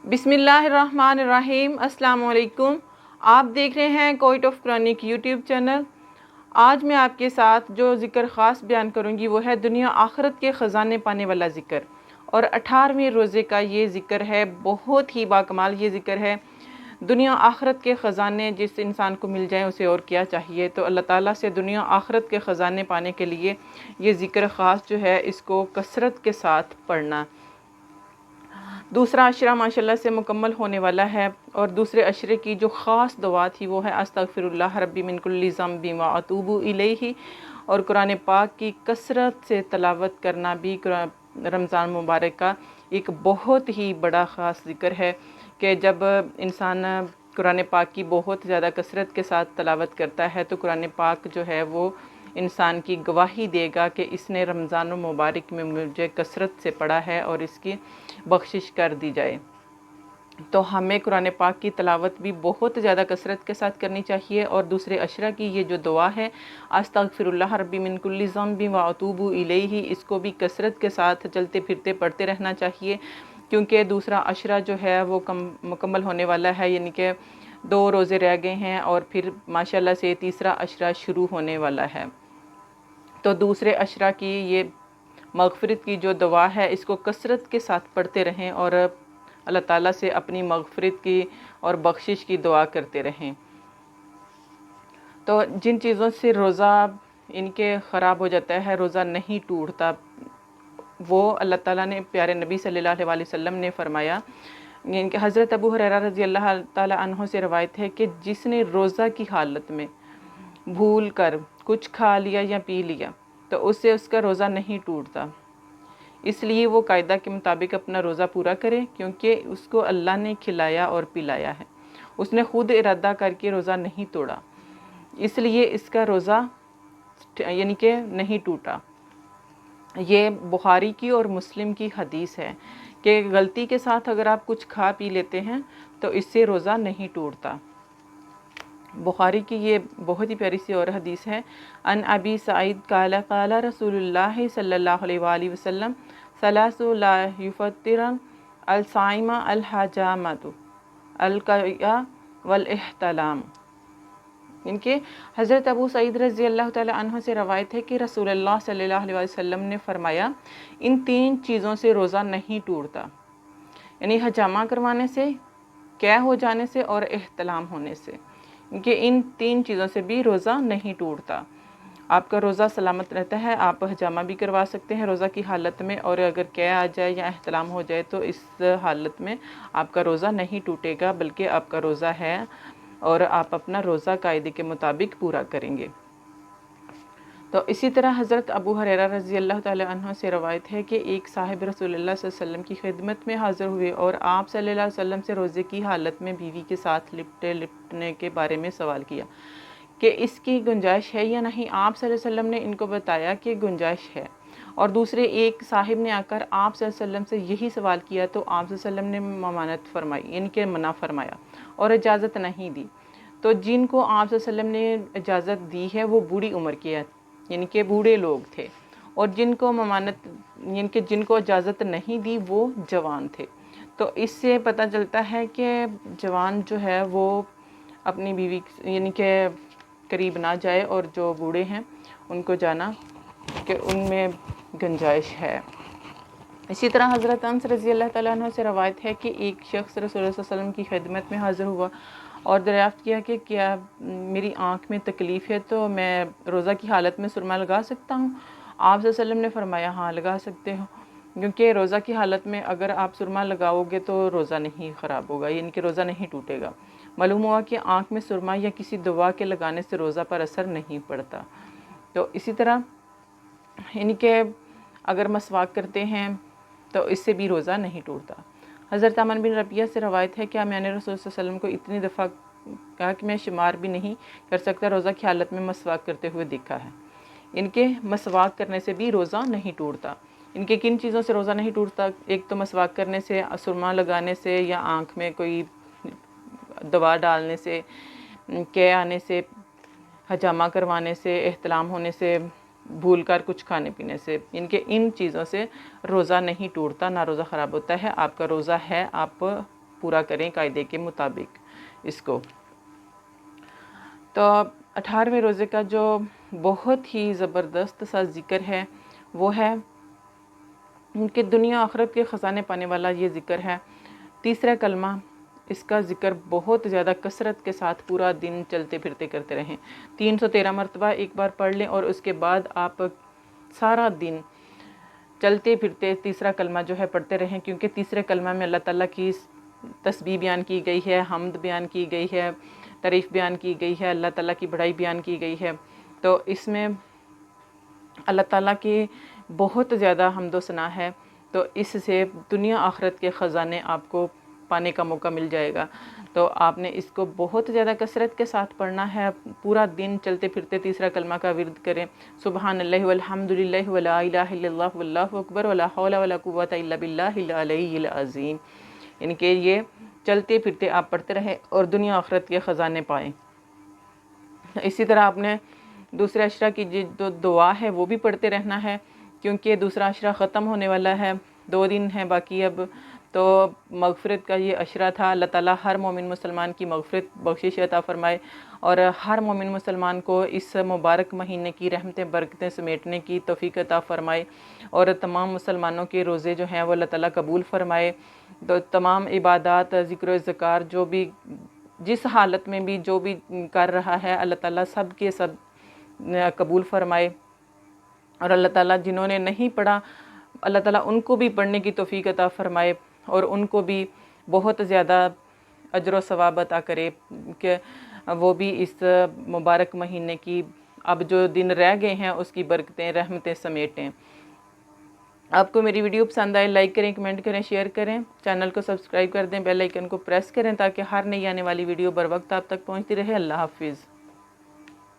बिस्मिल्लाहिर्रहमानिर्रहीम। अस्सलाम वालेकुम। आप देख रहे हैं कोइट ऑफ कुरानिक यूट्यूब चैनल। आज मैं आपके साथ जो ज़िक्र ख़ास बयान करूंगी वो है दुनिया आखरत के ख़जाने पाने वाला ज़िक्र, और 18वें रोज़े का ये ज़िक्र है। बहुत ही बाकमाल ये ज़िक्र है। दुनिया आखरत के ख़जाने जिस इंसान को मिल जाए उसे और क्या चाहिए। तो अल्लाह ताला से दुनिया आखरत के ख़जाने पाने के लिए ये ज़िक्र ख़ास जो है इसको कसरत के साथ पढ़ना। दूसरा अशरा माशाल्लाह से मुकम्मल होने वाला है, और दूसरे अशरे की जो ख़ास दुआ थी वो है अस्तग़फिरुल्लाह रब्बी मिन कुल्ली ज़ंबि व अतूबु इलैहि। और कुरान पाक की कसरत से तलावत करना भी रमज़ान मुबारक का एक बहुत ही बड़ा ख़ास ज़िक्र है कि जब इंसान कुरान पाक की बहुत ज़्यादा कसरत के साथ तलावत करता है तो कुरान पाक जो है वो इंसान की गवाही देगा कि इसने रमज़ान मुबारक में मुझे कसरत से पढ़ा है और इसकी बख्शिश कर दी जाए। तो हमें कुरान पाक की तलावत भी बहुत ज़्यादा कसरत के साथ करनी चाहिए। और दूसरे अशरा की ये जो दुआ है अस्तग़फिरुल्लाह रब्बी मिन कुल्ली ज़ंबि व अतूबु इलैहि, इसको भी कसरत के साथ चलते फिरते पढ़ते रहना चाहिए, क्योंकि दूसरा अशरा जो है वो मुकम्मल होने वाला है, यानी कि 2 रोज़े रह गए हैं और फिर माशाल्लाह से तीसरा अशरा शुरू होने वाला है। तो दूसरे अशरा की ये मग़फ़िरत की जो दुआ है इसको कसरत के साथ पढ़ते रहें और अल्लाह ताला से अपनी मग़फ़िरत की और बख्शिश की दुआ करते रहें। तो जिन चीज़ों से रोज़ा इनके ख़राब हो जाता है, रोज़ा नहीं टूटता, वो अल्लाह ताला ने प्यारे नबी सल्लल्लाहु अलैहि वसल्लम ने फ़रमाया। इनके हज़रत अबू हुरैरा रज़ी अल्लाह ताला अन्हु से रवायत है कि जिसने रोज़ा की हालत में भूल कर कुछ खा लिया या पी लिया तो उससे उसका रोज़ा नहीं टूटता। इसलिए वो कायदा के मुताबिक अपना रोज़ा पूरा करे, क्योंकि उसको अल्लाह ने खिलाया और पिलाया है। उसने ख़ुद इरादा करके रोज़ा नहीं तोड़ा, इसलिए इसका रोज़ा यानी कि नहीं टूटा। ये बुखारी की और मुस्लिम की हदीस है कि गलती के साथ अगर आप कुछ खा पी लेते हैं तो इससे रोज़ा नहीं टूटता। बुखारी की ये बहुत ही प्यारी सी और हदीस है। अन अबी सईद काला काला रसूलुल्लाह सल्लल्लाहु अलैहि वसल्लम सलासु ला युफत्तिरन अल साइमा अल हजामतु अल कया वल इहतलाम। इनके हज़रत अबू सईद रज़ी अल्लाह ताला अन्हु से रवायत है कि रसूलुल्लाह सल्लल्लाहु अलैहि वसल्लम ने फरमाया, इन 3 चीज़ों से रोज़ा नहीं टूटता, यानी हजामा करवाने से, कै हो जाने से और इहतलाम होने से। कि इन 3 चीज़ों से भी रोज़ा नहीं टूटता। आपका रोज़ा सलामत रहता है। आप हजामा भी करवा सकते हैं रोज़ा की हालत में, और अगर कै आ जाए या एहतलाम हो जाए तो इस हालत में आपका रोज़ा नहीं टूटेगा, बल्कि आपका रोज़ा है और आप अपना रोज़ा कायदे के मुताबिक पूरा करेंगे। तो इसी तरह हज़रत अबू हुरैरा रज़ी अल्लाह ताला अन्हु से रवायत है कि एक साहिब रसूलुल्लाह सल्लल्लाहु अलैहि वसल्लम की खिदमत में हाज़िर हुए और आप सल्लल्लाहु अलैहि वसल्लम से रोज़े की हालत में बीवी के साथ लिपटने के बारे में सवाल किया कि इसकी गुंजाइश है या नहीं। आप सल्लल्लाहु अलैहि वसल्लम ने इनको बताया कि गुंजाइश है। और दूसरे एक साहिब ने आकर आप सल्लल्लाहु अलैहि वसल्लम से यही सवाल किया तो आप सल्लल्लाहु अलैहि वसल्लम ने ममानत फरमाई, इनके मना फरमाया और इजाज़त नहीं दी। तो जिनको आप सल्लल्लाहु अलैहि वसल्लम ने इजाज़त दी है वो बूढ़ी उम्र की है, यानी कि बूढ़े लोग थे, और जिनको ममानत यानी कि जिनको इजाज़त नहीं दी वो जवान थे। तो इससे पता चलता है कि जवान जो है वो अपनी बीवी यानी कि करीब ना जाए, और जो बूढ़े हैं उनको जाना कि उनमें गुंजाइश है। इसी तरह हज़रत अनस रज़ी अल्लाह ताला अन्हु से रवायत है कि एक शख्स रसूल सल्लल्लाहु अलैहि वसल्लम की खिदमत में हाज़िर हुआ और दरियाफ़्त किया कि क्या मेरी आँख में तकलीफ़ है तो मैं रोज़ा की हालत में सुरमा लगा सकता हूँ। आप सल्लल्लाहु अलैहि वसल्लम ने फरमाया, हाँ लगा सकते हो, क्योंकि रोज़ा की हालत में अगर आप सुरमा लगाओगे तो रोज़ा नहीं ख़राब होगा, यानी कि रोज़ा नहीं टूटेगा। मालूम हुआ कि आँख में सुरमा या किसी दवा के लगाने से रोज़ा पर असर नहीं पड़ता। तो इसी तरह यानी कि अगर मसवाक करते हैं तो इससे भी रोज़ा नहीं टूटता। हज़रत अमन बिन रबिया से रवायत है कि मैंने रसूल सल्लल्लाहु अलैहि वसल्लम को इतनी दफ़ा कहा कि मैं शुमार भी नहीं कर सकता रोज़ा की हालत में मसवाक करते हुए देखा है। इनके मसवाक करने से भी रोज़ा नहीं टूटता। इनके किन चीज़ों से रोज़ा नहीं टूटता? एक तो मसवाक करने से, सुरमा लगाने से, या आँख में कोई दवा डालने से, कै आने से, हजामा करवाने से, एहतलाम होने से, भूल कर कुछ खाने पीने से। इनके इन चीज़ों से रोज़ा नहीं टूटता, ना रोज़ा ख़राब होता है। आपका रोज़ा है, आप پورا کریں قاعدے کے مطابق اس کو۔ تو 18ویں روزے کا جو بہت ہی زبردست سا ذکر ہے وہ ہے کہ دنیا آخرت کے خزانے پانے والا یہ ذکر ہے۔ تیسرا کلمہ، اس کا ذکر بہت زیادہ کثرت کے ساتھ پورا دن چلتے پھرتے کرتے رہیں۔ 313 مرتبہ ایک بار پڑھ لیں اور اس کے بعد آپ سارا دن چلتے پھرتے تیسرا کلمہ جو ہے پڑھتے رہیں، کیونکہ تیسرے کلمہ میں اللہ تعالیٰ کی تسبیح بیان کی گئی ہے، حمد بیان کی گئی ہے، تعریف بیان کی گئی ہے، اللہ تعالیٰ کی بڑائی بیان کی گئی ہے۔ تو اس میں اللہ تعالیٰ کی بہت زیادہ حمد و ثنا ہے، تو اس سے دنیا آخرت کے خزانے آپ کو پانے کا موقع مل جائے گا۔ تو آپ نے اس کو بہت زیادہ کثرت کے ساتھ پڑھنا ہے، پورا دن چلتے پھرتے تیسرا کلمہ کا ورد کریں، سبحان اللہ والحمد للہ ولا الہ الا اللہ واللہ اکبر ولا حول ولا قوۃ الا باللہ العلی العظیم، یعنی کہ یہ چلتے پھرتے آپ پڑھتے رہیں اور دنیا آخرت کے خزانے پائیں۔ اسی طرح آپ نے دوسرے عشرہ کی جو دعا ہے وہ بھی پڑھتے رہنا ہے، کیونکہ دوسرا عشرہ ختم ہونے والا ہے، 2 دن ہیں باقی اب۔ تو مغفرت کا یہ عشرہ تھا، اللہ تعالیٰ ہر مومن مسلمان کی مغفرت بخشش عطا فرمائے اور ہر مومن مسلمان کو اس مبارک مہینے کی رحمتیں برکتیں سمیٹنے کی توفیق عطا فرمائے اور تمام مسلمانوں کے روزے جو ہیں وہ اللہ تعالیٰ قبول فرمائے۔ تو تمام عبادات، ذکر و اذکار، جو بھی جس حالت میں بھی جو بھی کر رہا ہے، اللہ تعالیٰ سب کے سب قبول فرمائے، اور اللہ تعالیٰ جنہوں نے نہیں پڑھا اللہ تعالیٰ ان کو بھی پڑھنے کی توفیق عطا فرمائے اور ان کو بھی بہت زیادہ اجر و ثواب عطا کرے کہ وہ بھی اس مبارک مہینے کی اب جو دن رہ گئے ہیں اس کی برکتیں رحمتیں سمیٹیں۔ آپ کو میری ویڈیو پسند آئے لائک کریں، کمنٹ کریں، شیئر کریں، چینل کو سبسکرائب کر دیں، بیل آئیکن کو پریس کریں تاکہ ہر نئی آنے والی ویڈیو بر وقت آپ تک پہنچتی رہے۔ اللہ حافظ۔